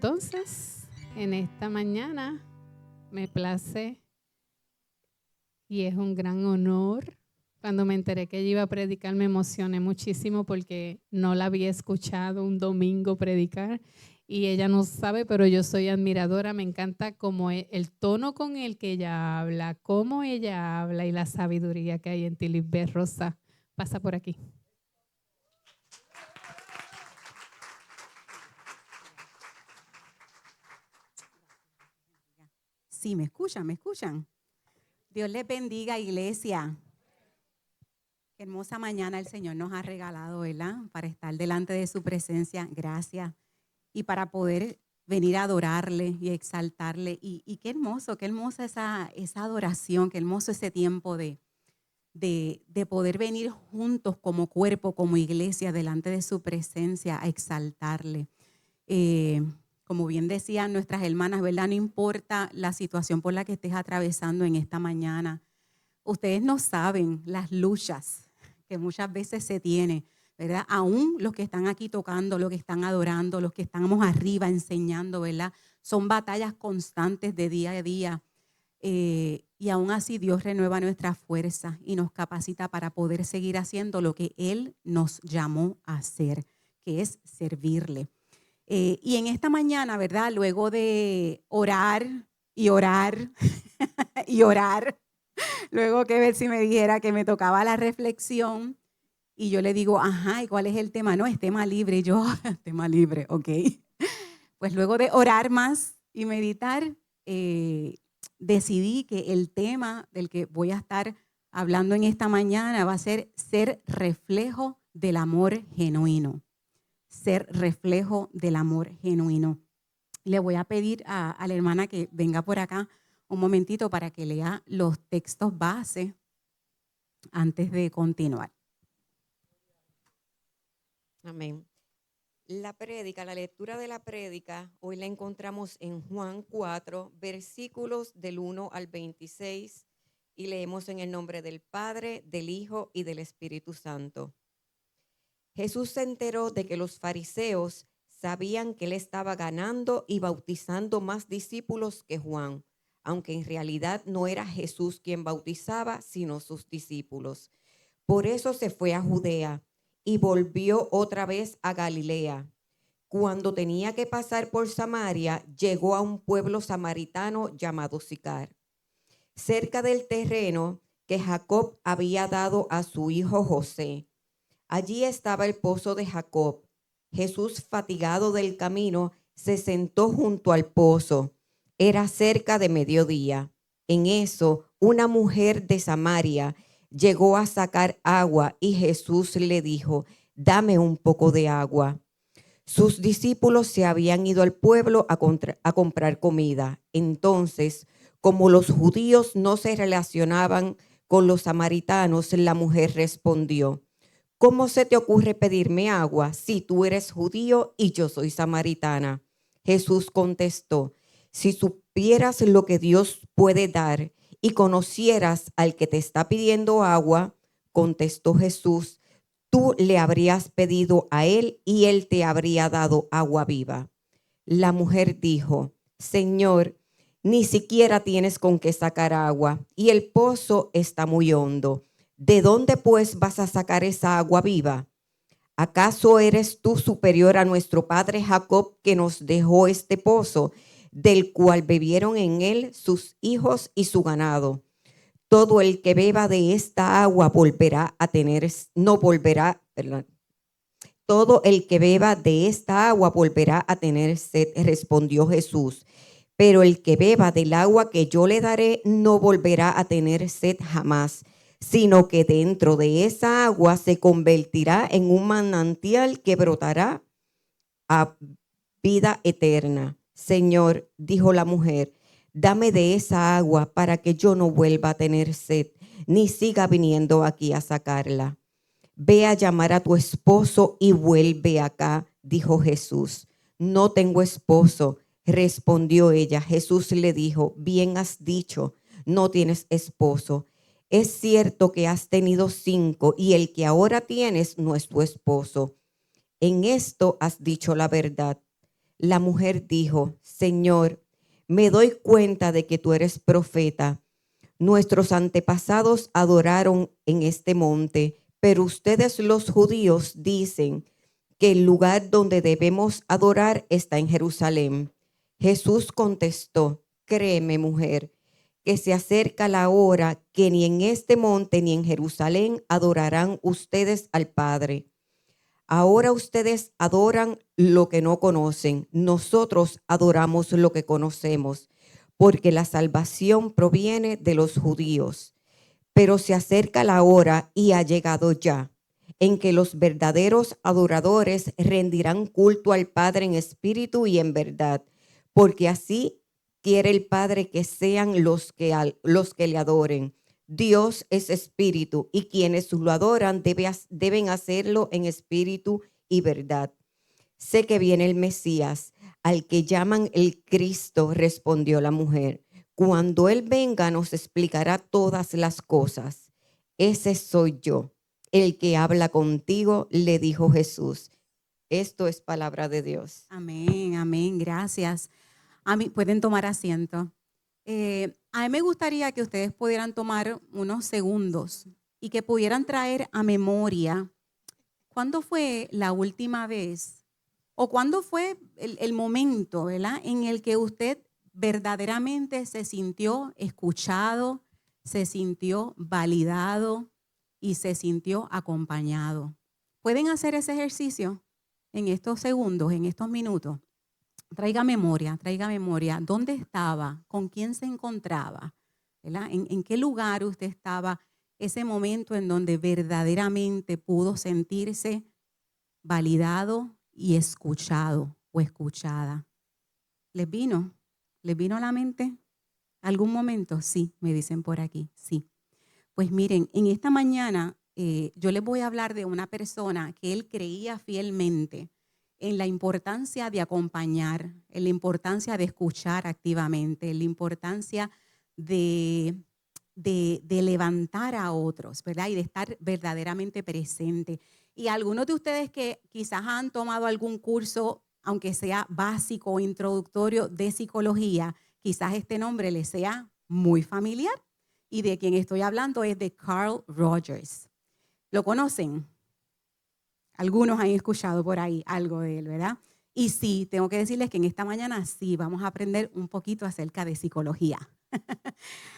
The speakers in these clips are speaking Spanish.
entonces, en esta mañana me place y es un gran honor. Cuando me enteré que ella iba a predicar, me emocioné muchísimo porque no la había escuchado un domingo predicar y ella no sabe, pero yo soy admiradora. Me encanta como el tono con el que ella habla, cómo ella habla y la sabiduría que hay en ti. Lisbeth Rosa, pasa por aquí. Sí, me escuchan. Dios les bendiga, iglesia. Qué hermosa mañana el Señor nos ha regalado, ¿verdad? Para estar delante de su presencia. Gracias. Y para poder venir a adorarle y exaltarle. Y qué hermosa esa adoración, qué hermoso ese tiempo de poder venir juntos como cuerpo, como iglesia, delante de su presencia a exaltarle. Como bien decían nuestras hermanas, ¿verdad? No importa la situación por la que estés atravesando en esta mañana. Ustedes no saben las luchas que muchas veces se tienen, ¿verdad? Aún los que están aquí tocando, los que están adorando, los que estamos arriba enseñando, ¿verdad? Son batallas constantes de día a día. Y aún así Dios renueva nuestra fuerza y nos capacita para poder seguir haciendo lo que Él nos llamó a hacer, que es servirle. Y en esta mañana, ¿verdad? Luego de orar y orar y orar, luego que Betsy me dijera que me tocaba la reflexión y yo le digo, ajá, ¿y cuál es el tema? No, es tema libre. Y yo, tema libre, ok. Pues luego de orar más y meditar, decidí que el tema del que voy a estar hablando en esta mañana va a ser reflejo del amor genuino. Ser reflejo del amor genuino. Le voy a pedir a la hermana que venga por acá un momentito para que lea los textos base antes de continuar. Amén. La lectura de la prédica, hoy la encontramos en Juan 4, versículos del 1 al 26, y leemos en el nombre del Padre, del Hijo y del Espíritu Santo. Jesús se enteró de que los fariseos sabían que él estaba ganando y bautizando más discípulos que Juan, aunque en realidad no era Jesús quien bautizaba, sino sus discípulos. Por eso se fue a Judea y volvió otra vez a Galilea. Cuando tenía que pasar por Samaria, llegó a un pueblo samaritano llamado Sicar, cerca del terreno que Jacob había dado a su hijo José. Allí estaba el pozo de Jacob. Jesús, fatigado del camino, se sentó junto al pozo. Era cerca de mediodía. En eso, una mujer de Samaria llegó a sacar agua y Jesús le dijo, dame un poco de agua. Sus discípulos se habían ido al pueblo a comprar comida. Entonces, como los judíos no se relacionaban con los samaritanos, la mujer respondió, ¿cómo se te ocurre pedirme agua si tú eres judío y yo soy samaritana? Jesús contestó, si supieras lo que Dios puede dar y conocieras al que te está pidiendo agua, contestó Jesús, tú le habrías pedido a él y él te habría dado agua viva. La mujer dijo, Señor, ni siquiera tienes con qué sacar agua y el pozo está muy hondo. ¿De dónde pues vas a sacar esa agua viva? ¿Acaso eres tú superior a nuestro padre Jacob, que nos dejó este pozo, del cual bebieron en él sus hijos y su ganado? Todo el que beba de esta agua Todo el que beba de esta agua volverá a tener sed, respondió Jesús. Pero el que beba del agua que yo le daré no volverá a tener sed jamás, sino que dentro de esa agua se convertirá en un manantial que brotará a vida eterna. Señor, dijo la mujer, dame de esa agua para que yo no vuelva a tener sed, ni siga viniendo aquí a sacarla. Ve a llamar a tu esposo y vuelve acá, dijo Jesús. No tengo esposo, respondió ella. Jesús le dijo, bien has dicho, no tienes esposo. Es cierto que has tenido 5 y el que ahora tienes no es tu esposo. En esto has dicho la verdad. La mujer dijo, Señor, me doy cuenta de que tú eres profeta. Nuestros antepasados adoraron en este monte, pero ustedes los judíos dicen que el lugar donde debemos adorar está en Jerusalén. Jesús contestó, créeme, mujer, que se acerca la hora que ni en este monte ni en Jerusalén adorarán ustedes al Padre. Ahora ustedes adoran lo que no conocen. Nosotros adoramos lo que conocemos, porque la salvación proviene de los judíos. Pero se acerca la hora y ha llegado ya, en que los verdaderos adoradores rendirán culto al Padre en espíritu y en verdad, porque así quiere el Padre que sean los que le adoren. Dios es espíritu y quienes lo adoran deben hacerlo en espíritu y verdad. Sé que viene el Mesías, al que llaman el Cristo, respondió la mujer. Cuando Él venga nos explicará todas las cosas. Ese soy yo, el que habla contigo, le dijo Jesús. Esto es palabra de Dios. Amén, amén, gracias. Pueden tomar asiento. A mí me gustaría que ustedes pudieran tomar unos segundos y que pudieran traer a memoria cuándo fue la última vez o cuándo fue el momento, ¿verdad?, en el que usted verdaderamente se sintió escuchado, se sintió validado y se sintió acompañado. ¿Pueden hacer ese ejercicio en estos segundos, en estos minutos? Traiga memoria. ¿Dónde estaba? ¿Con quién se encontraba? ¿Verdad? ¿En qué lugar usted estaba ese momento en donde verdaderamente pudo sentirse validado y escuchado o escuchada? ¿Les vino? ¿Les vino a la mente algún momento? Sí, me dicen por aquí, sí. Pues miren, en esta mañana yo les voy a hablar de una persona que él creía fielmente en la importancia de acompañar, en la importancia de escuchar activamente, en la importancia de levantar a otros, ¿verdad? Y de estar verdaderamente presente. Y algunos de ustedes que quizás han tomado algún curso, aunque sea básico o introductorio de psicología, quizás este nombre les sea muy familiar. Y de quien estoy hablando es de Carl Rogers. ¿Lo conocen? Algunos han escuchado por ahí algo de él, ¿verdad? Y sí, tengo que decirles que en esta mañana sí vamos a aprender un poquito acerca de psicología.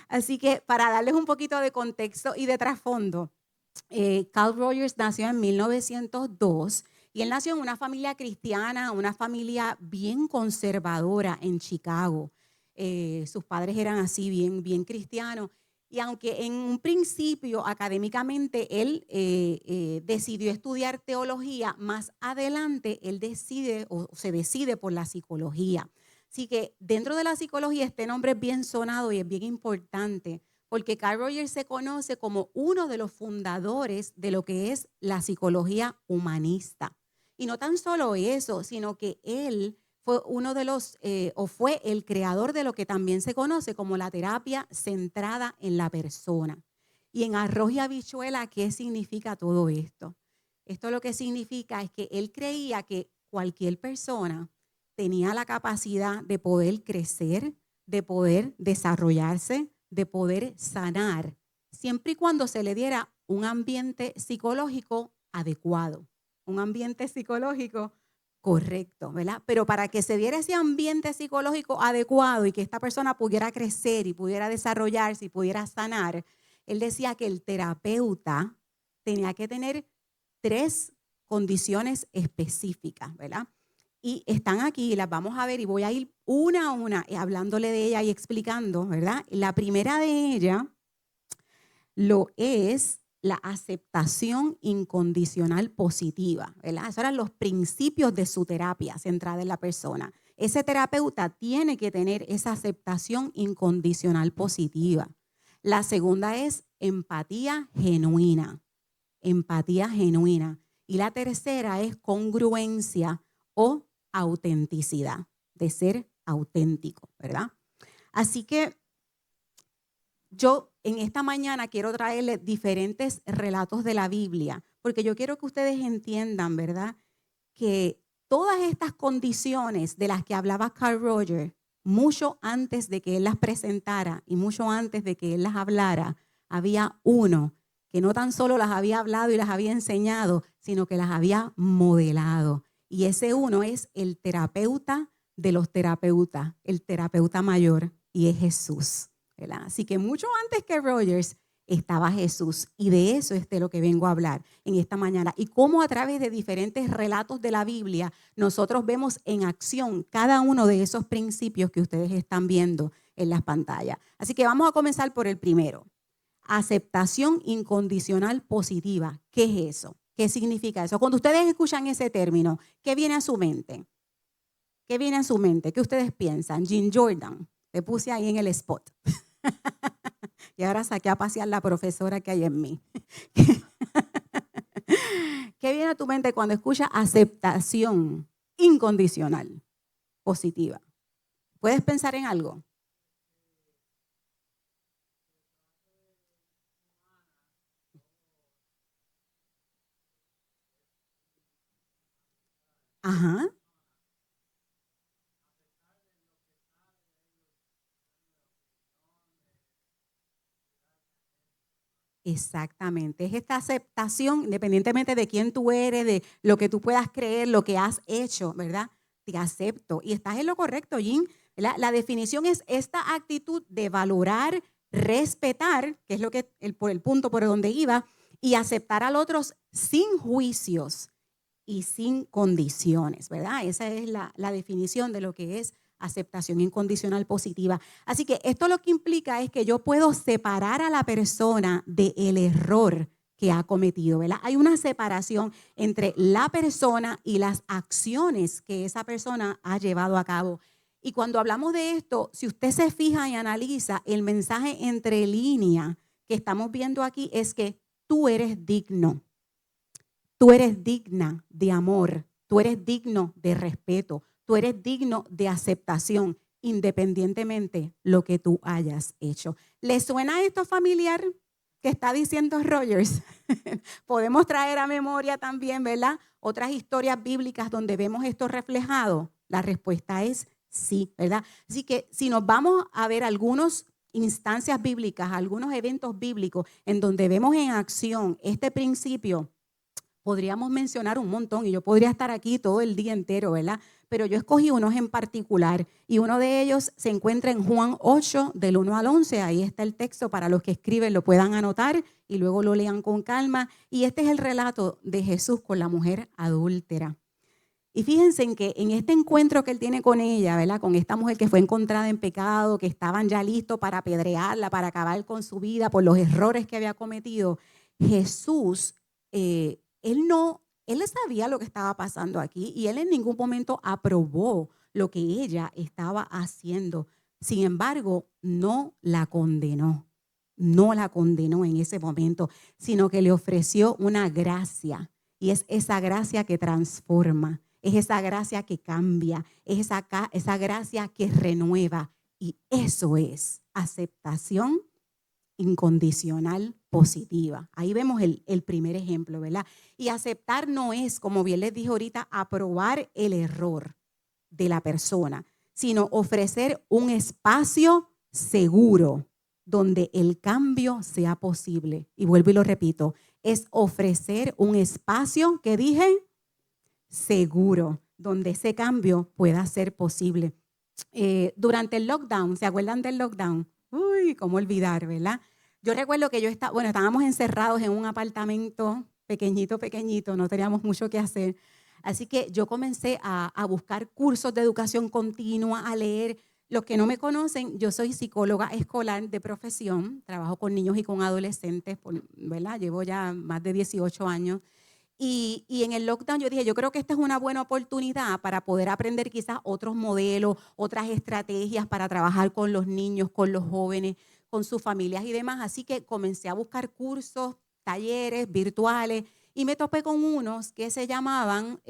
Así que para darles un poquito de contexto y de trasfondo, Carl Rogers nació en 1902 y él nació en una familia cristiana, una familia bien conservadora en Chicago. Sus padres eran así, bien cristianos. Y aunque en un principio académicamente él decidió estudiar teología, más adelante él se decide por la psicología. Así que dentro de la psicología este nombre es bien sonado y es bien importante porque Carl Rogers se conoce como uno de los fundadores de lo que es la psicología humanista. Y no tan solo eso, sino que él fue uno de los, fue el creador de lo que también se conoce como la terapia centrada en la persona. Y en arroz y habichuela, ¿qué significa todo esto? Esto lo que significa es que él creía que cualquier persona tenía la capacidad de poder crecer, de poder desarrollarse, de poder sanar, siempre y cuando se le diera un ambiente psicológico adecuado, un ambiente psicológico correcto, ¿verdad? Pero para que se diera ese ambiente psicológico adecuado y que esta persona pudiera crecer y pudiera desarrollarse y pudiera sanar, él decía que el terapeuta tenía que tener 3 condiciones específicas, ¿verdad? Y están aquí, las vamos a ver y voy a ir una a una hablándole de ella y explicando, ¿verdad? La primera de ellas lo es la aceptación incondicional positiva, ¿verdad? Esos eran los principios de su terapia centrada en la persona. Ese terapeuta tiene que tener esa aceptación incondicional positiva. La segunda es empatía genuina, empatía genuina. Y la tercera es congruencia o autenticidad, de ser auténtico, ¿verdad? Así que yo en esta mañana quiero traerles diferentes relatos de la Biblia, porque yo quiero que ustedes entiendan, ¿verdad?, que todas estas condiciones de las que hablaba Carl Rogers, mucho antes de que él las presentara y mucho antes de que él las hablara, había uno que no tan solo las había hablado y las había enseñado, sino que las había modelado. Y ese uno es el terapeuta de los terapeutas, el terapeuta mayor, y es Jesús, ¿verdad? Así que mucho antes que Rogers estaba Jesús, y de eso es de lo que vengo a hablar en esta mañana, y cómo a través de diferentes relatos de la Biblia nosotros vemos en acción cada uno de esos principios que ustedes están viendo en las pantallas. Así que vamos a comenzar por el primero. Aceptación incondicional positiva. ¿Qué es eso? ¿Qué significa eso? Cuando ustedes escuchan ese término, ¿qué viene a su mente? ¿Qué viene a su mente? ¿Qué ustedes piensan? Jim Jordan, te puse ahí en el spot. Y ahora saqué a pasear la profesora que hay en mí. ¿Qué viene a tu mente cuando escuchas aceptación incondicional positiva? ¿Puedes pensar en algo? Ajá. Exactamente, es esta aceptación, independientemente de quién tú eres, de lo que tú puedas creer, lo que has hecho, ¿verdad? Te acepto y estás en lo correcto, Jim. La definición es esta actitud de valorar, respetar, que es lo que por el punto por donde iba, y aceptar al otro sin juicios y sin condiciones, ¿verdad? Esa es la definición de lo que es aceptación incondicional positiva. Así que esto lo que implica es que yo puedo separar a la persona del error que ha cometido, ¿verdad? Hay una separación entre la persona y las acciones que esa persona ha llevado a cabo. Y cuando hablamos de esto, si usted se fija y analiza, el mensaje entre líneas que estamos viendo aquí es que tú eres digno, tú eres digna de amor, tú eres digno de respeto, tú eres digno de aceptación, independientemente lo que tú hayas hecho. ¿Le suena esto familiar que está diciendo Rogers? Podemos traer a memoria también, ¿verdad? Otras historias bíblicas donde vemos esto reflejado. La respuesta es sí, ¿verdad? Así que si nos vamos a ver algunas instancias bíblicas, algunos eventos bíblicos en donde vemos en acción este principio, podríamos mencionar un montón y yo podría estar aquí todo el día entero, ¿verdad? Pero yo escogí unos en particular y uno de ellos se encuentra en Juan 8, del 1 al 11. Ahí está el texto para los que escriben, lo puedan anotar y luego lo lean con calma. Y este es el relato de Jesús con la mujer adúltera. Y fíjense en que en este encuentro que él tiene con ella, ¿verdad? Con esta mujer que fue encontrada en pecado, que estaban ya listos para apedrearla, para acabar con su vida por los errores que había cometido, Jesús, él sabía lo que estaba pasando aquí y él en ningún momento aprobó lo que ella estaba haciendo. Sin embargo, no la condenó en ese momento, sino que le ofreció una gracia. Y es esa gracia que transforma, es esa gracia que cambia, es esa gracia que renueva. Y eso es aceptación incondicional positiva. Ahí vemos el primer ejemplo, ¿verdad? Y aceptar no es, como bien les dije ahorita, aprobar el error de la persona, sino ofrecer un espacio seguro donde el cambio sea posible. Y vuelvo y lo repito, es ofrecer un espacio, ¿qué dije? Seguro, donde ese cambio pueda ser posible. Durante el lockdown, ¿se acuerdan del lockdown? Uy, cómo olvidar, ¿verdad? Yo recuerdo que estábamos encerrados en un apartamento pequeñito, no teníamos mucho que hacer. Así que yo comencé a buscar cursos de educación continua, a leer. Los que no me conocen, yo soy psicóloga escolar de profesión, trabajo con niños y con adolescentes, ¿verdad? Llevo ya más de 18 años. Y en el lockdown yo dije, yo creo que esta es una buena oportunidad para poder aprender quizás otros modelos, otras estrategias para trabajar con los niños, con los jóvenes, con sus familias y demás. Así que comencé a buscar cursos, talleres virtuales y me topé con unos que se llamaban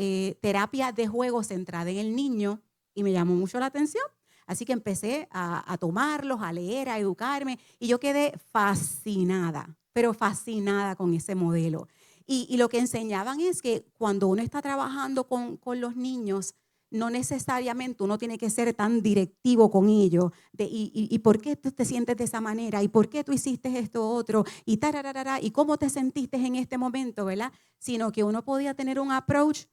terapia de juego centrada en el niño y me llamó mucho la atención. Así que empecé a tomarlos, a leer, a educarme y yo quedé fascinada, pero fascinada con ese modelo. Y lo que enseñaban es que cuando uno está trabajando con los niños, no necesariamente uno tiene que ser tan directivo con ellos. ¿Y por qué tú te sientes de esa manera? ¿Y por qué tú hiciste esto otro? Y tarararara, ¿y cómo te sentiste en este momento, verdad? Sino que uno podía tener un approach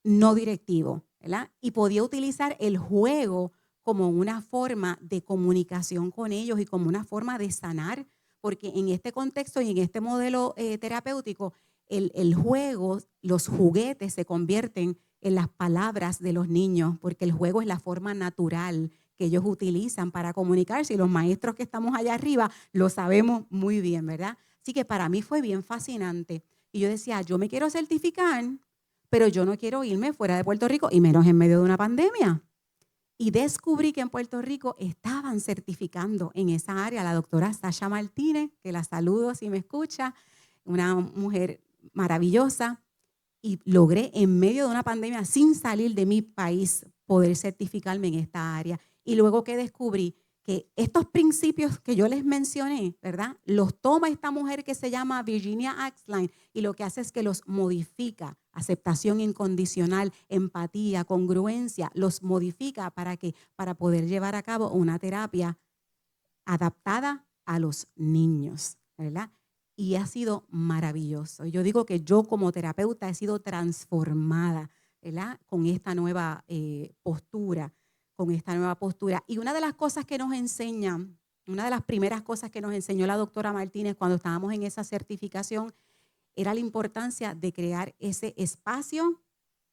no directivo, ¿verdad? Y podía utilizar el juego como una forma de comunicación con ellos y como una forma de sanar, porque en este contexto y en este modelo terapéutico, el juego, los juguetes se convierten en las palabras de los niños, porque el juego es la forma natural que ellos utilizan para comunicarse y los maestros que estamos allá arriba lo sabemos muy bien, ¿verdad? Así que para mí fue bien fascinante. Y yo decía, yo me quiero certificar, pero yo no quiero irme fuera de Puerto Rico y menos en medio de una pandemia. Y descubrí que en Puerto Rico estaban certificando en esa área la doctora Sasha Martínez, que la saludo si me escucha, una mujer maravillosa, y logré en medio de una pandemia, sin salir de mi país, poder certificarme en esta área. Y luego que descubrí que estos principios que yo les mencioné, ¿verdad? Los toma esta mujer que se llama Virginia Axline y lo que hace es que los modifica. Aceptación incondicional, empatía, congruencia, los modifica para poder llevar a cabo una terapia adaptada a los niños, ¿verdad? Y ha sido maravilloso. Yo digo que yo como terapeuta he sido transformada, ¿verdad? Con esta nueva postura, Y una de las cosas que nos enseña, una de las primeras cosas que nos enseñó la doctora Martínez cuando estábamos en esa certificación era la importancia de crear ese espacio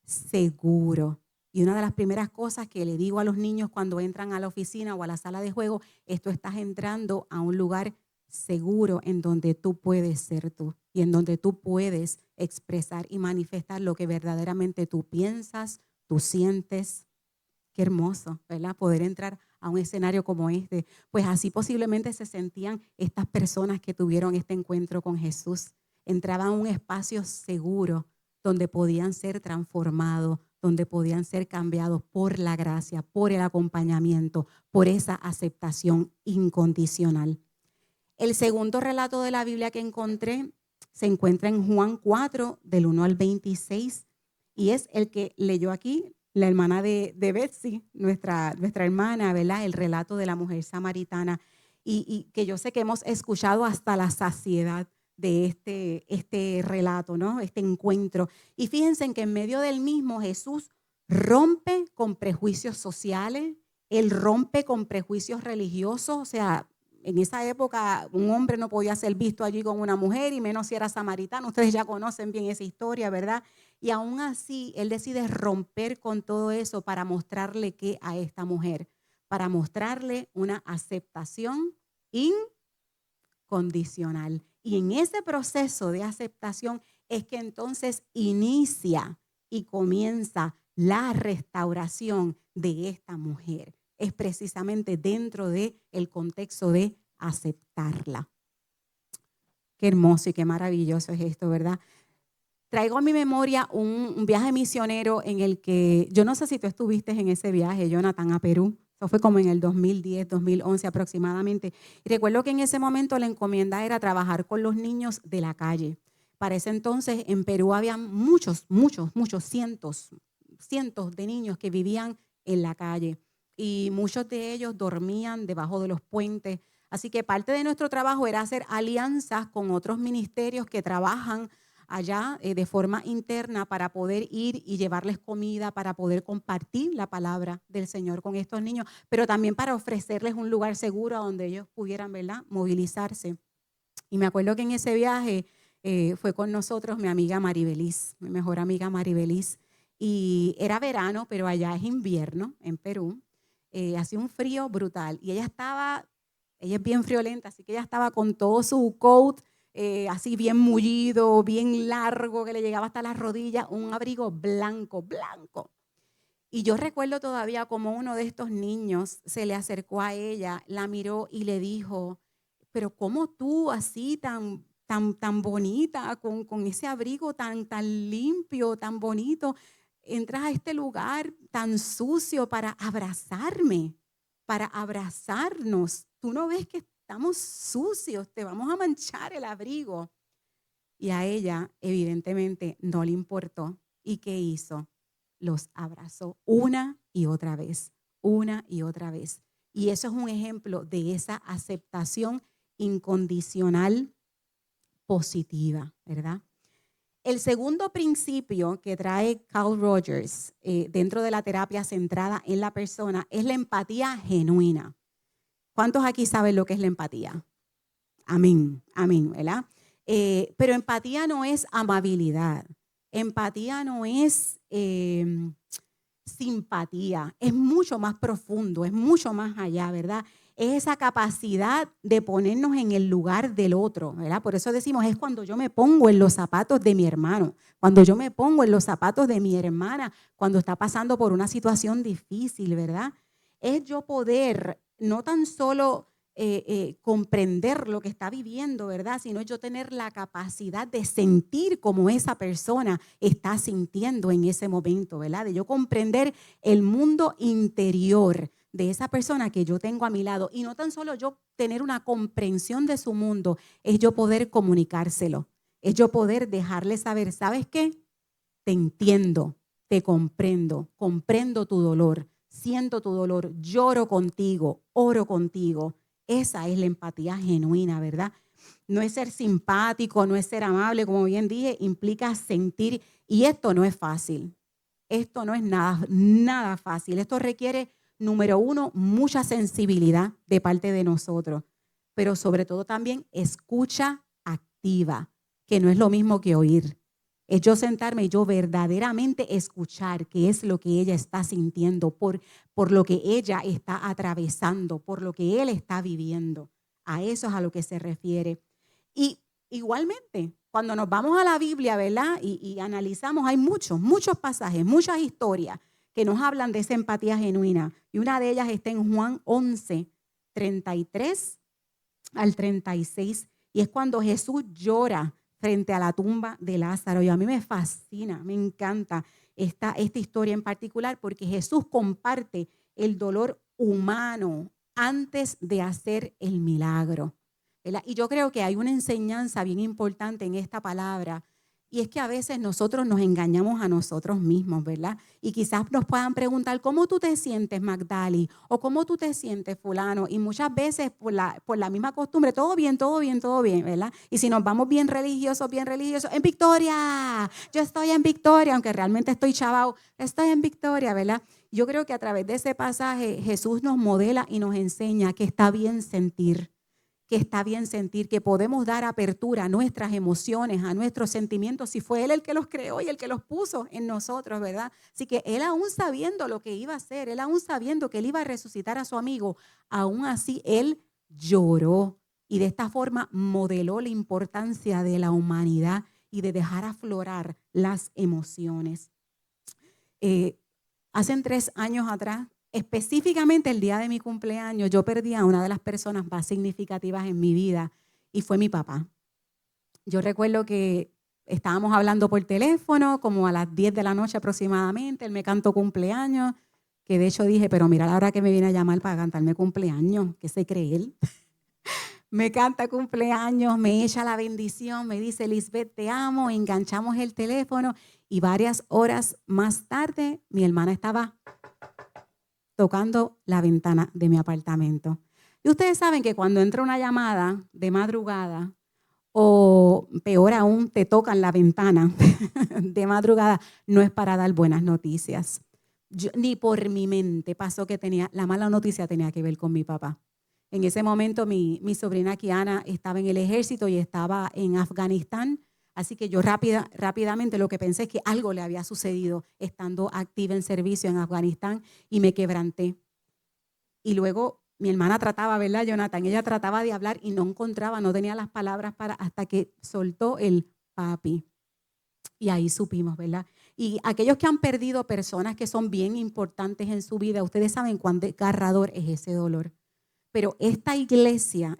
seguro. Y una de las primeras cosas que le digo a los niños cuando entran a la oficina o a la sala de juego es: tú estás entrando a un lugar seguro en donde tú puedes ser tú y en donde tú puedes expresar y manifestar lo que verdaderamente tú piensas, tú sientes. Qué hermoso, ¿verdad? Poder entrar a un escenario como este. Pues así posiblemente se sentían estas personas que tuvieron este encuentro con Jesús. Entraban a un espacio seguro donde podían ser transformados, donde podían ser cambiados por la gracia, por el acompañamiento, por esa aceptación incondicional. El segundo relato de la Biblia que encontré se encuentra en Juan 4, del 1 al 26, y es el que leyó aquí la hermana de Betsy, nuestra hermana, ¿verdad? El relato de la mujer samaritana, y que yo sé que hemos escuchado hasta la saciedad de este relato, ¿no? Este encuentro. Y fíjense en que en medio del mismo Jesús rompe con prejuicios sociales, él rompe con prejuicios religiosos. O sea, en esa época un hombre no podía ser visto allí con una mujer, y menos si era samaritano. Ustedes ya conocen bien esa historia, ¿verdad? Y aún así, él decide romper con todo eso para mostrarle qué a esta mujer, para mostrarle una aceptación incondicional. Y en ese proceso de aceptación es que entonces inicia y comienza la restauración de esta mujer. Es precisamente dentro del contexto de aceptarla. Qué hermoso y qué maravilloso es esto, ¿verdad? Traigo a mi memoria un viaje misionero en el que, yo no sé si tú estuviste en ese viaje, Jonathan, a Perú. Eso fue como en el 2010, 2011 aproximadamente. Y recuerdo que en ese momento la encomienda era trabajar con los niños de la calle. Para ese entonces en Perú había muchos, cientos de niños que vivían en la calle. Y muchos de ellos dormían debajo de los puentes. Así que parte de nuestro trabajo era hacer alianzas con otros ministerios que trabajan allá de forma interna para poder ir y llevarles comida, para poder compartir la palabra del Señor con estos niños, pero también para ofrecerles un lugar seguro donde ellos pudieran, ¿verdad?, movilizarse. Y me acuerdo que en ese viaje fue con nosotros mi amiga Maribelis, mi mejor amiga Maribelis, y era verano, pero allá es invierno en Perú. Hacía un frío brutal y ella es bien friolenta, así que ella estaba con todo su coat, así bien mullido, bien largo, que le llegaba hasta las rodillas, un abrigo blanco. Y yo recuerdo todavía como uno de estos niños se le acercó a ella, la miró y le dijo: pero ¿cómo tú así tan bonita, con ese abrigo tan limpio, tan bonito, entras a este lugar tan sucio para abrazarme, para abrazarnos? ¿Tú no ves que estamos sucios? Te vamos a manchar el abrigo. Y a ella, evidentemente, no le importó. ¿Y qué hizo? Los abrazó una y otra vez, una y otra vez. Y eso es un ejemplo de esa aceptación incondicional positiva, ¿verdad? El segundo principio que trae Carl Rogers dentro de la terapia centrada en la persona es la empatía genuina. ¿Cuántos aquí saben lo que es la empatía? Amén, amén, ¿verdad? Pero empatía no es amabilidad, empatía no es simpatía, es mucho más profundo, es mucho más allá, ¿verdad? Es esa capacidad de ponernos en el lugar del otro, ¿verdad? Por eso decimos, es cuando yo me pongo en los zapatos de mi hermano, cuando yo me pongo en los zapatos de mi hermana, cuando está pasando por una situación difícil, ¿verdad? Es yo poder no tan solo comprender lo que está viviendo, ¿verdad? Sino yo tener la capacidad de sentir como esa persona está sintiendo en ese momento, ¿verdad? De yo comprender el mundo interior de esa persona que yo tengo a mi lado. Y no tan solo yo tener una comprensión de su mundo, es yo poder comunicárselo, es yo poder dejarle saber, ¿sabes qué? Te entiendo, te comprendo, comprendo tu dolor, siento tu dolor, lloro contigo, oro contigo. Esa es la empatía genuina, ¿verdad? No es ser simpático, no es ser amable, como bien dije, implica sentir. Y esto no es fácil. Esto no es nada fácil. Esto requiere, número uno, mucha sensibilidad de parte de nosotros, pero sobre todo también escucha activa, que no es lo mismo que oír. Es yo sentarme y yo verdaderamente escuchar qué es lo que ella está sintiendo, por lo que ella está atravesando, por lo que él está viviendo. A eso es a lo que se refiere. Y igualmente, cuando nos vamos a la Biblia, ¿verdad? Y analizamos, hay muchos pasajes, muchas historias que nos hablan de esa empatía genuina. Y una de ellas está en Juan 11, 33 al 36. Y es cuando Jesús llora frente a la tumba de Lázaro. Y a mí me fascina, me encanta esta historia en particular porque Jesús comparte el dolor humano antes de hacer el milagro, ¿verdad? Y yo creo que hay una enseñanza bien importante en esta palabra. Y es que a veces nosotros nos engañamos a nosotros mismos, ¿verdad? Y quizás nos puedan preguntar, ¿cómo tú te sientes, Magdali? ¿O cómo tú te sientes, fulano? Y muchas veces por la misma costumbre, todo bien, ¿verdad? Y si nos vamos bien religiosos, en victoria, yo estoy en victoria, aunque realmente estoy chavao, estoy en victoria, ¿verdad? Yo creo que a través de ese pasaje Jesús nos modela y nos enseña que está bien sentir, que podemos dar apertura a nuestras emociones, a nuestros sentimientos, si fue Él el que los creó y el que los puso en nosotros, ¿verdad? Así que Él aún sabiendo lo que iba a hacer, Él aún sabiendo que Él iba a resucitar a su amigo, aún así Él lloró y de esta forma modeló la importancia de la humanidad y de dejar aflorar las emociones. Hace 3 años atrás, específicamente el día de mi cumpleaños, yo perdí a una de las personas más significativas en mi vida y fue mi papá. Yo recuerdo que estábamos hablando por teléfono como a las 10 de la noche aproximadamente, él me cantó cumpleaños, que de hecho dije, pero mira la hora que me viene a llamar para cantarme cumpleaños, ¿qué se cree él? Me canta cumpleaños, me echa la bendición, me dice, Lisbeth, te amo, enganchamos el teléfono y varias horas más tarde mi hermana estaba tocando la ventana de mi apartamento. Y ustedes saben que cuando entra una llamada de madrugada, o peor aún, te tocan la ventana de madrugada, no es para dar buenas noticias. Ni por mi mente pasó que la mala noticia tenía que ver con mi papá. En ese momento mi sobrina Kiana estaba en el ejército y estaba en Afganistán. Así que yo rápidamente lo que pensé es que algo le había sucedido estando activa en servicio en Afganistán y me quebranté. Y luego mi hermana trataba, ¿verdad, Jonathan? Ella trataba de hablar y no tenía las palabras hasta que soltó el papi. Y ahí supimos, ¿verdad? Y aquellos que han perdido personas que son bien importantes en su vida, ustedes saben cuán desgarrador es ese dolor. Pero esta iglesia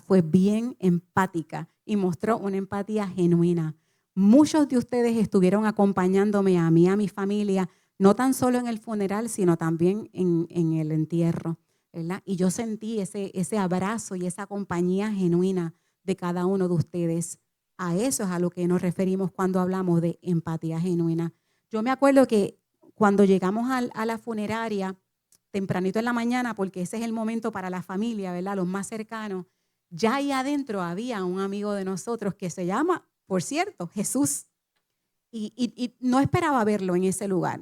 fue bien empática y mostró una empatía genuina. Muchos de ustedes estuvieron acompañándome a mí, a mi familia, no tan solo en el funeral, sino también en el entierro, ¿verdad? Y yo sentí ese abrazo y esa compañía genuina de cada uno de ustedes A eso es a lo que nos referimos cuando hablamos de empatía genuina. Yo me acuerdo que cuando llegamos a la funeraria, tempranito en la mañana, porque ese es el momento para la familia, ¿verdad? Los más cercanos, ya ahí adentro había un amigo de nosotros que se llama, por cierto, Jesús. Y no esperaba verlo en ese lugar,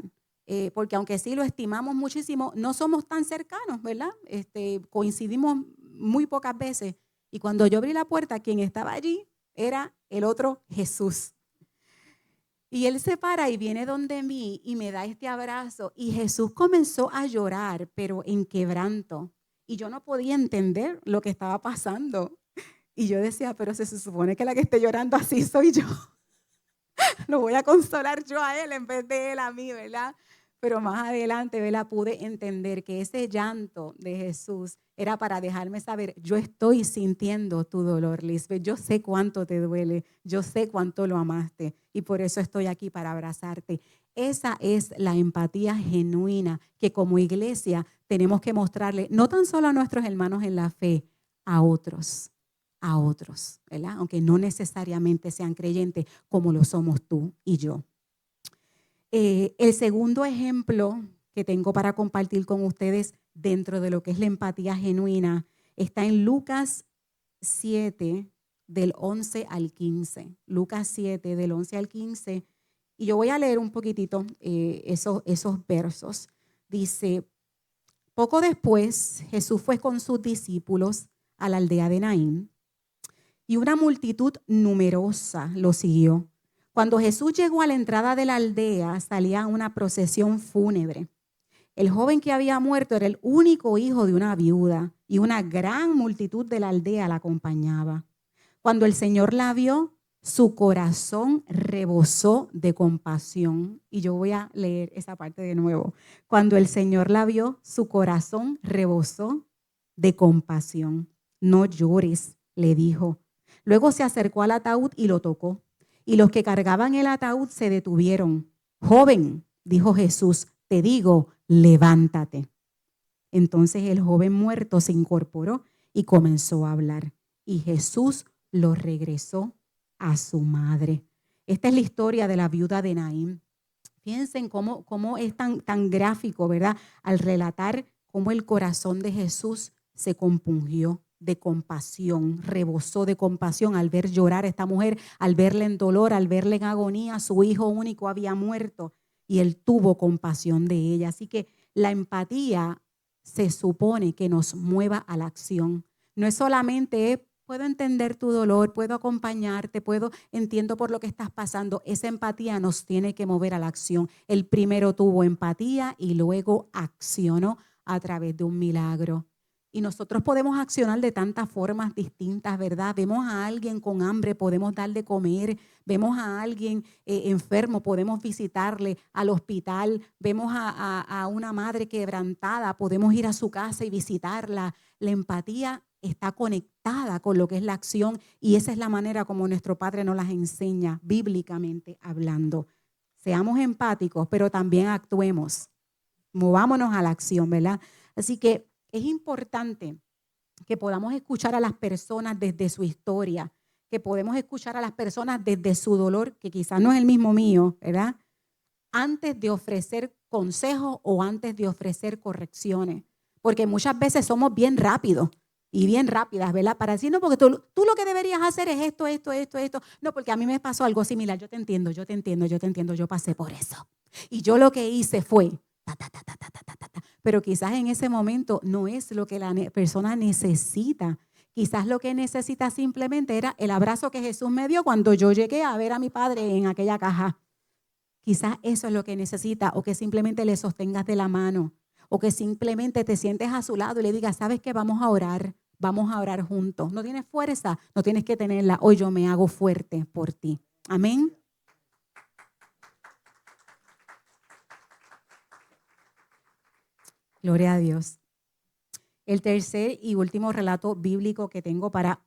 porque aunque sí lo estimamos muchísimo, no somos tan cercanos, ¿verdad? Coincidimos muy pocas veces. Y cuando yo abrí la puerta, quien estaba allí era el otro Jesús. Y él se para y viene donde mí y me da este abrazo. Y Jesús comenzó a llorar, pero en quebranto. Y yo no podía entender lo que estaba pasando. Y yo decía, pero se supone que la que esté llorando así soy yo. Lo voy a consolar yo a él en vez de él a mí, ¿verdad? Pero más adelante, ¿verdad? Pude entender que ese llanto de Jesús era para dejarme saber, yo estoy sintiendo tu dolor, Lisbeth. Yo sé cuánto te duele, yo sé cuánto lo amaste y por eso estoy aquí para abrazarte. Esa es la empatía genuina que como iglesia tenemos que mostrarle, no tan solo a nuestros hermanos en la fe, a otros, ¿verdad? Aunque no necesariamente sean creyentes como lo somos tú y yo. El segundo ejemplo que tengo para compartir con ustedes dentro de lo que es la empatía genuina está en Lucas 7, del 11 al 15. Lucas 7, del 11 al 15. Y yo voy a leer un poquitito esos versos. Dice, poco después Jesús fue con sus discípulos a la aldea de Naín y una multitud numerosa lo siguió. Cuando Jesús llegó a la entrada de la aldea, salía una procesión fúnebre. El joven que había muerto era el único hijo de una viuda y una gran multitud de la aldea la acompañaba. Cuando el Señor la vio, su corazón rebosó de compasión. Y yo voy a leer esa parte de nuevo. Cuando el Señor la vio, su corazón rebosó de compasión. No llores, le dijo. Luego se acercó al ataúd y lo tocó. Y los que cargaban el ataúd se detuvieron. Joven, dijo Jesús, te digo, levántate. Entonces el joven muerto se incorporó y comenzó a hablar. Y Jesús lo regresó a su madre. Esta es la historia de la viuda de Naín. Fíjense cómo es tan gráfico, ¿verdad? Al relatar cómo el corazón de Jesús se compungió de compasión, rebosó de compasión al ver llorar a esta mujer, al verla en dolor, al verla en agonía. Su hijo único había muerto y él tuvo compasión de ella. Así que la empatía se supone que nos mueva a la acción. No es solamente puedo entender tu dolor, puedo acompañarte, entiendo por lo que estás pasando. Esa empatía nos tiene que mover a la acción. El primero tuvo empatía y luego accionó a través de un milagro. Y nosotros podemos accionar de tantas formas distintas, ¿verdad? Vemos a alguien con hambre, podemos darle de comer. Vemos a alguien enfermo, podemos visitarle al hospital. Vemos a una madre quebrantada, podemos ir a su casa y visitarla. La empatía está conectada con lo que es la acción y esa es la manera como nuestro Padre nos las enseña bíblicamente hablando. Seamos empáticos, pero también actuemos. Movámonos a la acción, ¿verdad? Así que es importante que podamos escuchar a las personas desde su historia, que podemos escuchar a las personas desde su dolor, que quizás no es el mismo mío, ¿verdad? Antes de ofrecer consejos o antes de ofrecer correcciones. Porque muchas veces somos bien rápidos y bien rápidas, ¿verdad? Para decir, no, porque tú lo que deberías hacer es esto. No, porque a mí me pasó algo similar. Yo te entiendo, yo pasé por eso. Y yo lo que hice fue pero quizás en ese momento no es lo que la persona necesita. Quizás lo que necesita simplemente era el abrazo que Jesús me dio cuando yo llegué a ver a mi padre en aquella caja. Quizás eso es lo que necesita, o que simplemente le sostengas de la mano, o que simplemente te sientes a su lado y le digas, ¿sabes qué? Vamos a orar juntos. No tienes fuerza, no tienes que tenerla. Hoy yo me hago fuerte por ti. Amén. Gloria a Dios. El tercer y último relato bíblico que tengo para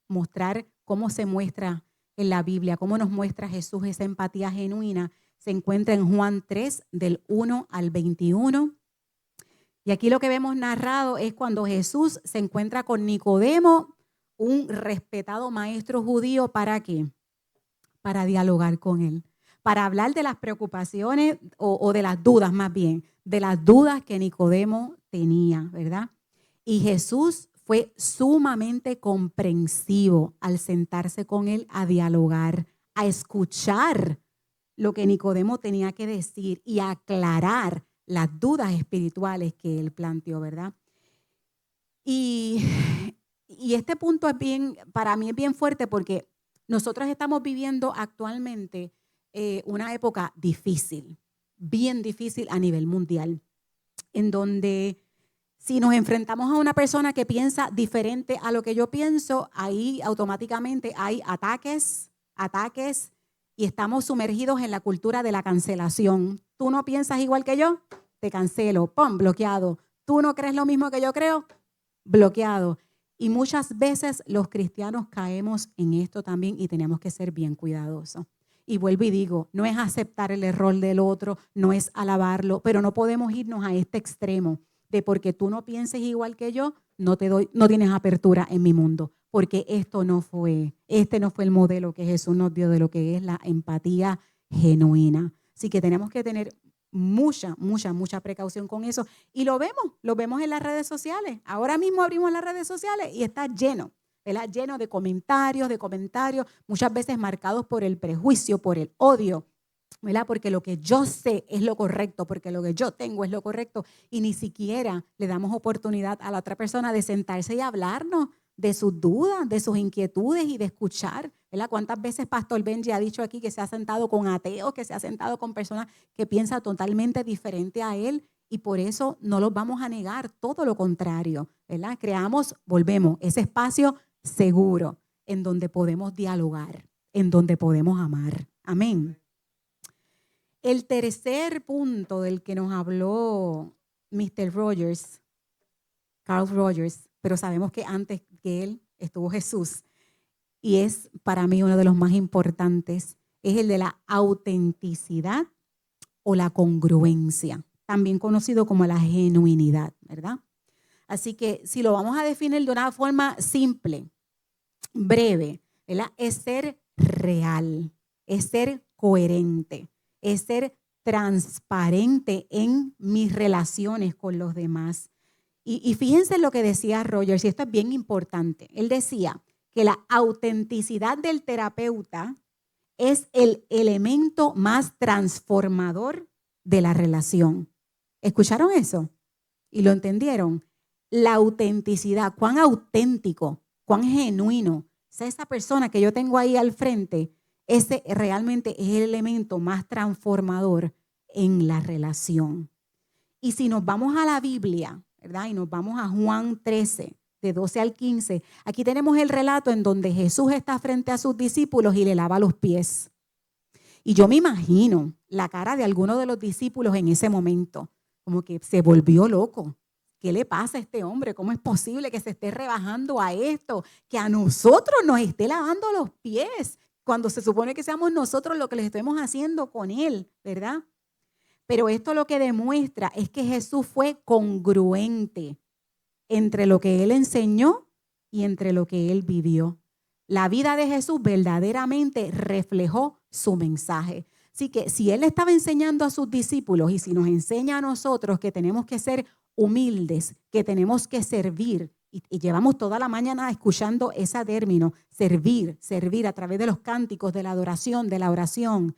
mostrar cómo se muestra en la Biblia, cómo nos muestra Jesús esa empatía genuina, se encuentra en Juan 3, del 1 al 21. Y aquí lo que vemos narrado es cuando Jesús se encuentra con Nicodemo, un respetado maestro judío. ¿Para qué? para dialogar con él, para hablar de las preocupaciones o de las dudas más bien, de las dudas que Nicodemo tenía, ¿verdad? Y Jesús fue sumamente comprensivo al sentarse con él a dialogar, a escuchar lo que Nicodemo tenía que decir y a aclarar las dudas espirituales que él planteó, ¿verdad? Y este punto es bien, para mí es bien fuerte porque nosotros estamos viviendo actualmente una época difícil, bien difícil a nivel mundial, en donde si nos enfrentamos a una persona que piensa diferente a lo que yo pienso, ahí automáticamente hay ataques, y estamos sumergidos en la cultura de la cancelación. Tú no piensas igual que yo, te cancelo, ¡pum!, bloqueado. Tú no crees lo mismo que yo creo, bloqueado. Y muchas veces los cristianos caemos en esto también y tenemos que ser bien cuidadosos. Y vuelvo y digo, no es aceptar el error del otro, no es alabarlo, pero no podemos irnos a este extremo de porque tú no pienses igual que yo, no tienes apertura en mi mundo, porque este no fue el modelo que Jesús nos dio de lo que es la empatía genuina. Así que tenemos que tener mucha precaución con eso. Y lo vemos en las redes sociales. Ahora mismo abrimos las redes sociales y está lleno, ¿verdad? Lleno de comentarios, muchas veces marcados por el prejuicio, por el odio, ¿verdad? Porque lo que yo sé es lo correcto, porque lo que yo tengo es lo correcto, y ni siquiera le damos oportunidad a la otra persona de sentarse y hablarnos de sus dudas, de sus inquietudes y de escuchar, ¿verdad? ¿Cuántas veces Pastor Benji ha dicho aquí que se ha sentado con ateos, que se ha sentado con personas que piensan totalmente diferente a él? Y por eso no los vamos a negar, todo lo contrario, ¿verdad? Volvemos, ese espacio seguro en donde podemos dialogar, en donde podemos amar. Amén. El tercer punto del que nos habló Mr. Rogers, Carl Rogers, pero sabemos que antes que él estuvo Jesús, y es para mí uno de los más importantes, es el de la autenticidad o la congruencia, también conocido como la genuinidad, ¿verdad? Así que si lo vamos a definir de una forma simple, breve, ¿verdad? Es ser real, es ser coherente, es ser transparente en mis relaciones con los demás. Y fíjense lo que decía Rogers, y esto es bien importante. Él decía que la autenticidad del terapeuta es el elemento más transformador de la relación. ¿Escucharon eso? ¿Y lo entendieron? La autenticidad, cuán auténtico, cuán genuino es esa persona que yo tengo ahí al frente, ese realmente es el elemento más transformador en la relación. Y si nos vamos a la Biblia, ¿verdad? Y nos vamos a Juan 13, de 12 al 15, aquí tenemos el relato en donde Jesús está frente a sus discípulos y le lava los pies. Y yo me imagino la cara de alguno de los discípulos en ese momento, como que se volvió loco. ¿Qué le pasa a este hombre? ¿Cómo es posible que se esté rebajando a esto? Que a nosotros nos esté lavando los pies, cuando se supone que seamos nosotros los que les estemos haciendo con él, ¿verdad? Pero esto lo que demuestra es que Jesús fue congruente entre lo que él enseñó y entre lo que él vivió. La vida de Jesús verdaderamente reflejó su mensaje. Así que si él estaba enseñando a sus discípulos y si nos enseña a nosotros que tenemos que ser humildes, que tenemos que servir, y llevamos toda la mañana escuchando ese término, servir a través de los cánticos, de la adoración, de la oración.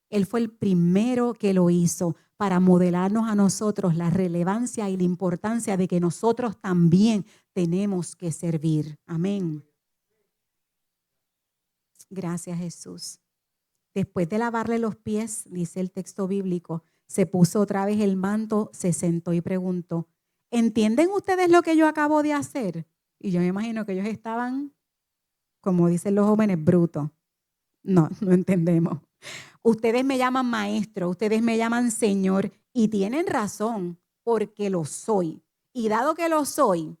Él fue el primero que lo hizo para modelarnos a nosotros la relevancia y la importancia de que nosotros también tenemos que servir. Amén. Gracias, Jesús. Después de lavarle los pies, dice el texto bíblico, se puso otra vez el manto, se sentó y preguntó, ¿entienden ustedes lo que yo acabo de hacer? Y yo me imagino que ellos estaban, como dicen los jóvenes, brutos. No entendemos. Ustedes me llaman maestro, ustedes me llaman señor y tienen razón porque lo soy. Y dado que lo soy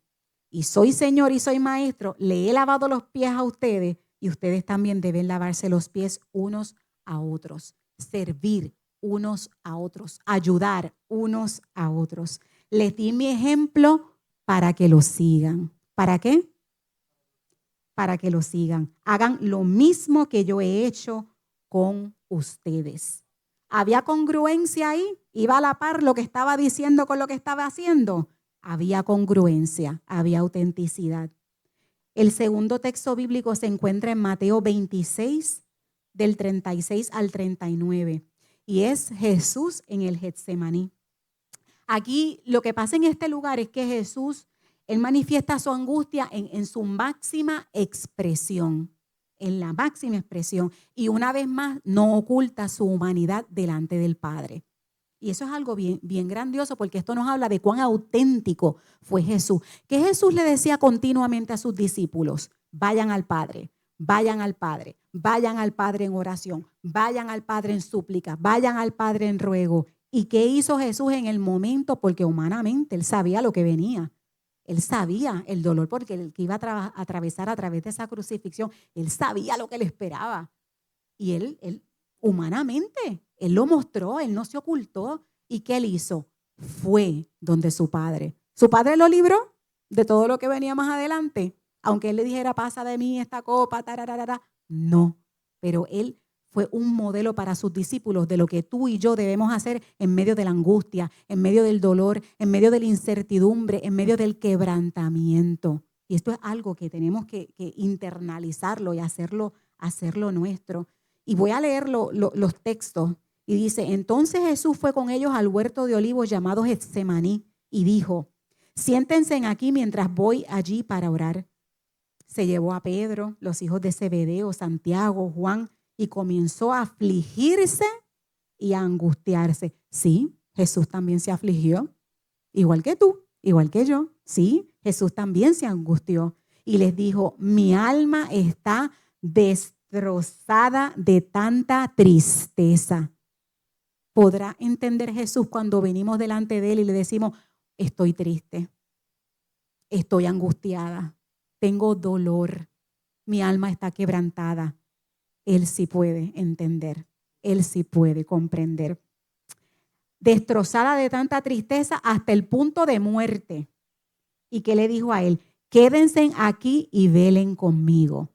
y soy señor y soy maestro, le he lavado los pies a ustedes y ustedes también deben lavarse los pies unos a otros, servir unos a otros, ayudar unos a otros. Les di mi ejemplo para que lo sigan. ¿Para qué? Para que lo sigan. Hagan lo mismo que yo he hecho con ustedes. ¿Había congruencia ahí? ¿Iba a la par lo que estaba diciendo con lo que estaba haciendo? Había congruencia, había autenticidad. El segundo texto bíblico se encuentra en Mateo 26, del 36 al 39, y es Jesús en el Getsemaní. Aquí lo que pasa en este lugar es que Jesús, él manifiesta su angustia en su máxima expresión, en la máxima expresión, y una vez más no oculta su humanidad delante del Padre. Y eso es algo bien, bien grandioso, porque esto nos habla de cuán auténtico fue Jesús. Que Jesús le decía continuamente a sus discípulos: vayan al Padre, vayan al Padre, vayan al Padre en oración, vayan al Padre en súplica, vayan al Padre en ruego. ¿Y qué hizo Jesús en el momento? Porque humanamente él sabía lo que venía. Él sabía el dolor porque el que iba a atravesar a través de esa crucifixión, él sabía lo que le esperaba. Y él humanamente, él lo mostró, él no se ocultó. ¿Y qué él hizo? Fue donde su padre. Su padre lo libró de todo lo que venía más adelante. Aunque él le dijera: pasa de mí esta copa, tararara. No, pero él fue un modelo para sus discípulos de lo que tú y yo debemos hacer en medio de la angustia, en medio del dolor, en medio de la incertidumbre, en medio del quebrantamiento. Y esto es algo que tenemos que internalizarlo y hacerlo nuestro. Y voy a leer los textos. Y dice: entonces Jesús fue con ellos al huerto de olivos llamado Getsemaní y dijo: siéntense aquí mientras voy allí para orar. Se llevó a Pedro, los hijos de Zebedeo, Santiago, Juan, y comenzó a afligirse y a angustiarse. Sí, Jesús también se afligió, igual que tú, igual que yo. Sí, Jesús también se angustió y les dijo: mi alma está destrozada de tanta tristeza. ¿Podrá entender Jesús cuando venimos delante de él y le decimos: estoy triste, estoy angustiada, tengo dolor, mi alma está quebrantada? Él sí puede entender, él sí puede comprender. Destrozada de tanta tristeza hasta el punto de muerte. ¿Y qué le dijo a él? Quédense aquí y velen conmigo.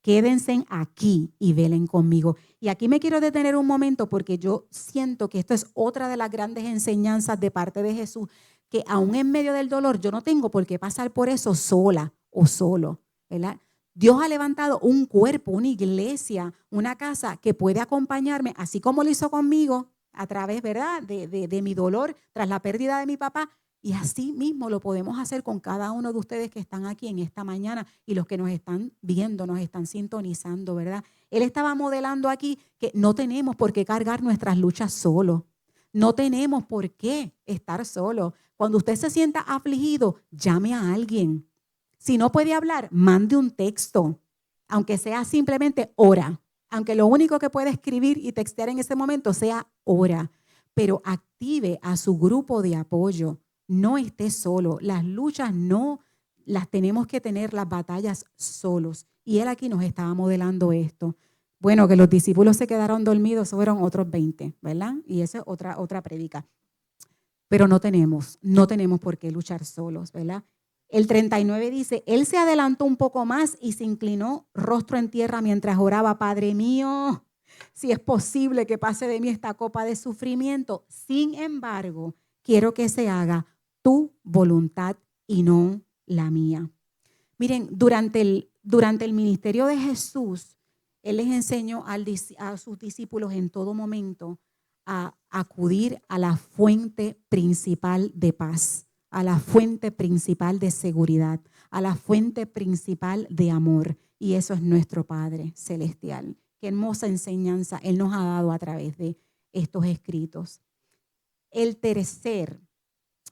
Quédense aquí y velen conmigo. Y aquí me quiero detener un momento porque yo siento que esto es otra de las grandes enseñanzas de parte de Jesús, que aún en medio del dolor yo no tengo por qué pasar por eso sola o solo, ¿verdad? Dios ha levantado un cuerpo, una iglesia, una casa que puede acompañarme, así como lo hizo conmigo a través, ¿verdad?, de mi dolor tras la pérdida de mi papá. Y así mismo lo podemos hacer con cada uno de ustedes que están aquí en esta mañana y los que nos están viendo, nos están sintonizando, ¿verdad? Él estaba modelando aquí que no tenemos por qué cargar nuestras luchas solos. No tenemos por qué estar solos. Cuando usted se sienta afligido, llame a alguien. Si no puede hablar, mande un texto, aunque sea simplemente ora. Aunque lo único que puede escribir y textear en ese momento sea ora. Pero active a su grupo de apoyo. No esté solo. Las luchas no las tenemos que tener, las batallas solos. Y él aquí nos estaba modelando esto. Bueno, que los discípulos se quedaron dormidos, fueron otros 20, ¿verdad? Y esa es otra prédica. Pero no tenemos por qué luchar solos, ¿verdad? El 39 dice: él se adelantó un poco más y se inclinó rostro en tierra mientras oraba: Padre mío, si es posible que pase de mí esta copa de sufrimiento, sin embargo, quiero que se haga tu voluntad y no la mía. Miren, durante el ministerio de Jesús, él les enseñó a sus discípulos en todo momento a acudir a la fuente principal de paz, a la fuente principal de seguridad, a la fuente principal de amor. Y eso es nuestro Padre Celestial. Qué hermosa enseñanza Él nos ha dado a través de estos escritos. El tercer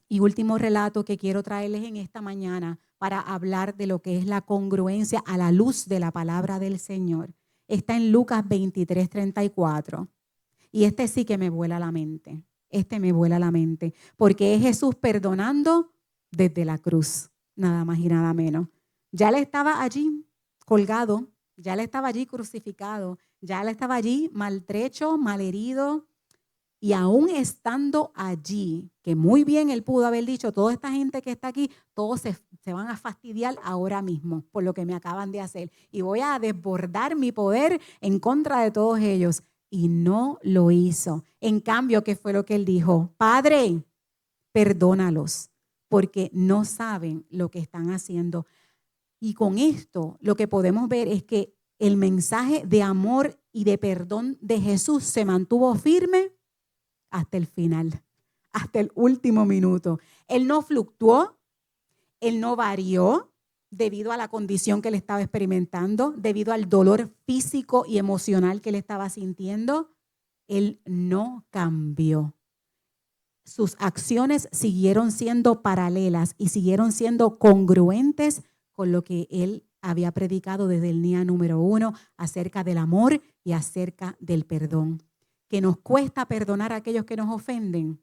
y último relato que quiero traerles en esta mañana para hablar de lo que es la congruencia a la luz de la palabra del Señor está en Lucas 23:34. Y este sí que me vuela la mente. Me vuela la mente. Porque es Jesús perdonando desde la cruz. Nada más y nada menos. Ya Él estaba allí colgado. Ya Él estaba allí crucificado. Ya Él estaba allí maltrecho, malherido, Y aún estando allí, que muy bien él pudo haber dicho, toda esta gente que está aquí, todos se van a fastidiar ahora mismo por lo que me acaban de hacer. Y voy a desbordar mi poder en contra de todos ellos. Y no lo hizo. En cambio, ¿qué fue lo que él dijo? Padre, perdónalos, porque no saben lo que están haciendo. Y con esto lo que podemos ver es que el mensaje de amor y de perdón de Jesús se mantuvo firme hasta el final, hasta el último minuto. Él no fluctuó, él no varió debido a la condición que él estaba experimentando, debido al dolor físico y emocional que él estaba sintiendo. Él no cambió. Sus acciones siguieron siendo paralelas y siguieron siendo congruentes con lo que él había predicado desde el día número 1 acerca del amor y acerca del perdón. ¿Que nos cuesta perdonar a aquellos que nos ofenden?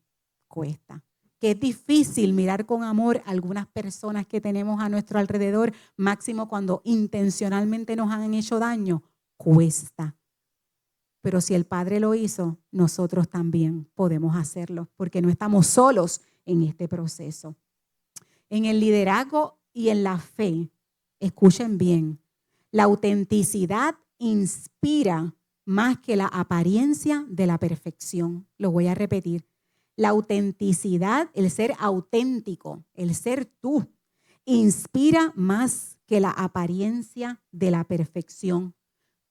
Cuesta. ¿Que es difícil mirar con amor a algunas personas que tenemos a nuestro alrededor, máximo cuando intencionalmente nos han hecho daño? Cuesta. Pero si el Padre lo hizo, nosotros también podemos hacerlo, porque no estamos solos en este proceso. En el liderazgo y en la fe, escuchen bien, la autenticidad inspira más que la apariencia de la perfección. Lo voy a repetir. La autenticidad, el ser auténtico, el ser tú, inspira más que la apariencia de la perfección.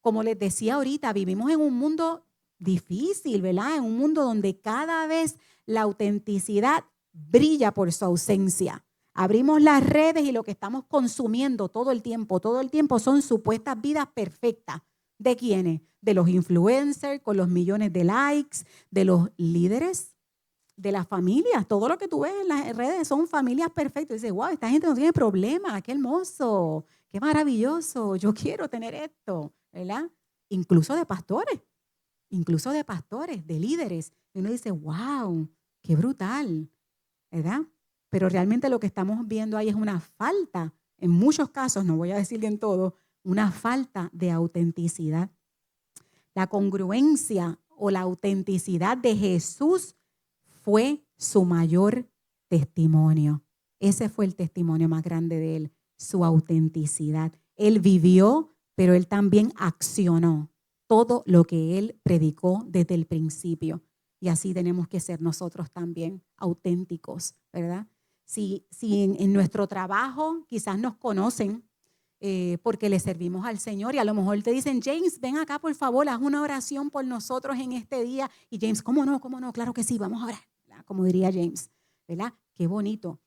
Como les decía ahorita, vivimos en un mundo difícil, ¿verdad? En un mundo donde cada vez la autenticidad brilla por su ausencia. Abrimos las redes y lo que estamos consumiendo todo el tiempo son supuestas vidas perfectas. ¿De quiénes? De los influencers con los millones de likes, de los líderes, de las familias. Todo lo que tú ves en las redes son familias perfectas. Y dices, wow, esta gente no tiene problema, qué hermoso, qué maravilloso, yo quiero tener esto, ¿verdad? Incluso de pastores, de líderes. Y uno dice, wow, qué brutal, ¿verdad? Pero realmente lo que estamos viendo ahí es una falta, en muchos casos, no voy a decir en todo, una falta de autenticidad. La congruencia o la autenticidad de Jesús fue su mayor testimonio. Ese fue el testimonio más grande de él, su autenticidad. Él vivió, pero él también accionó todo lo que él predicó desde el principio. Y así tenemos que ser nosotros también, auténticos, ¿verdad? Si en nuestro trabajo quizás nos conocen porque le servimos al Señor y a lo mejor te dicen, James, ven acá por favor, haz una oración por nosotros en este día. Y James, ¿cómo no? Claro que sí, vamos a orar, ¿verdad? Como diría James, ¿verdad? Qué bonito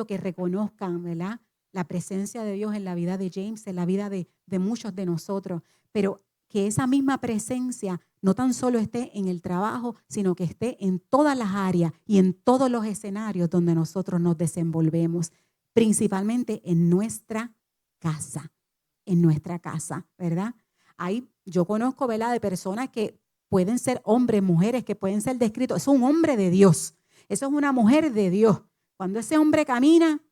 que reconozcan, ¿verdad? La presencia de Dios en la vida de James, en la vida de muchos de nosotros, pero que esa misma presencia no tan solo esté en el trabajo, sino que esté en todas las áreas y en todos los escenarios donde nosotros nos desenvolvemos, principalmente en nuestra casa, ¿verdad? Ahí yo conozco, ¿verdad?, de personas que pueden ser hombres, mujeres, que pueden ser descritos. Es un hombre de Dios, eso es una mujer de Dios. Cuando ese hombre camina,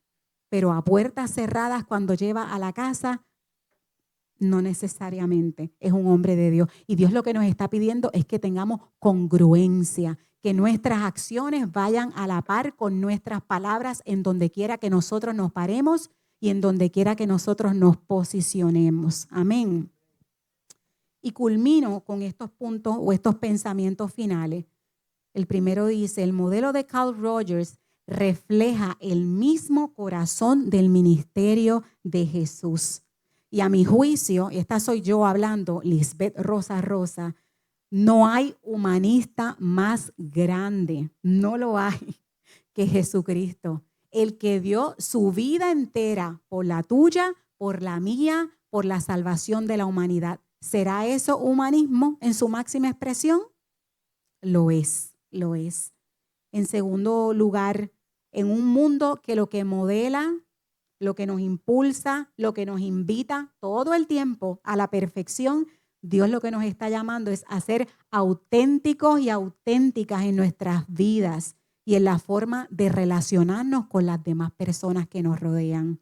pero a puertas cerradas, cuando lleva a la casa, no necesariamente es un hombre de Dios. Y Dios lo que nos está pidiendo es que tengamos congruencia, que nuestras acciones vayan a la par con nuestras palabras en donde quiera que nosotros nos paremos y en donde quiera que nosotros nos posicionemos. Amén. Y culmino con estos puntos o estos pensamientos finales. El primero dice, el modelo de Carl Rogers refleja el mismo corazón del ministerio de Jesús. Y a mi juicio, esta soy yo hablando, Lisbeth Rosa, no hay humanista más grande, no lo hay, que Jesucristo. El que dio su vida entera por la tuya, por la mía, por la salvación de la humanidad. ¿Será eso humanismo en su máxima expresión? Lo es. En segundo lugar, en un mundo que lo que modela, lo que nos impulsa, lo que nos invita todo el tiempo a la perfección, Dios lo que nos está llamando es a ser auténticos y auténticas en nuestras vidas y en la forma de relacionarnos con las demás personas que nos rodean.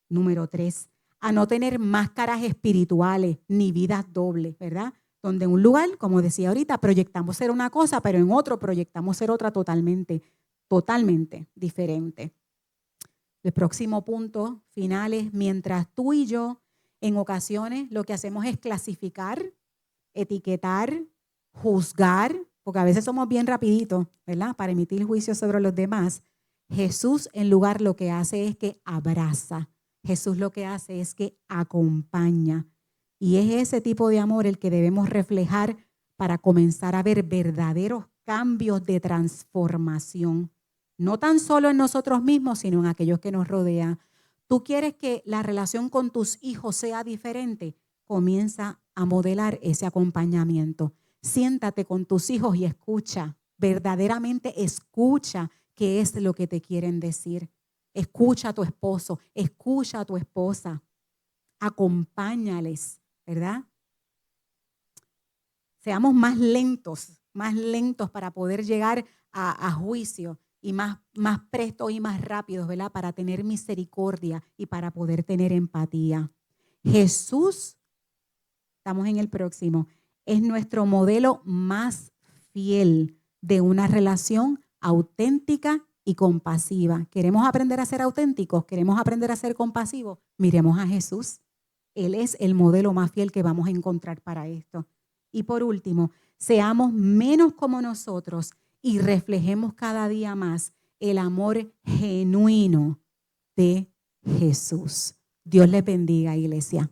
Número 3, a no tener máscaras espirituales ni vidas dobles, ¿verdad? donde en un lugar, como decía ahorita, proyectamos ser una cosa, pero en otro proyectamos ser otra totalmente diferente. El próximo punto final es, mientras tú y yo en ocasiones lo que hacemos es clasificar, etiquetar, juzgar, porque a veces somos bien rapiditos, ¿verdad?, para emitir juicios sobre los demás. Jesús en lugar lo que hace es que abraza. Jesús lo que hace es que acompaña. Y es ese tipo de amor el que debemos reflejar para comenzar a ver verdaderos cambios de transformación. No tan solo en nosotros mismos, sino en aquellos que nos rodean. ¿Tú quieres que la relación con tus hijos sea diferente? Comienza a modelar ese acompañamiento. Siéntate con tus hijos y escucha, verdaderamente escucha qué es lo que te quieren decir. Escucha a tu esposo, escucha a tu esposa. Acompáñales, ¿verdad? Seamos más lentos para poder llegar a juicio y más prestos y más rápidos, ¿verdad? Para tener misericordia y para poder tener empatía. Jesús, estamos en el próximo, es nuestro modelo más fiel de una relación auténtica y compasiva. ¿Queremos aprender a ser auténticos? ¿Queremos aprender a ser compasivos? Miremos a Jesús. Él es el modelo más fiel que vamos a encontrar para esto. Y por último, seamos menos como nosotros y reflejemos cada día más el amor genuino de Jesús. Dios les bendiga, iglesia.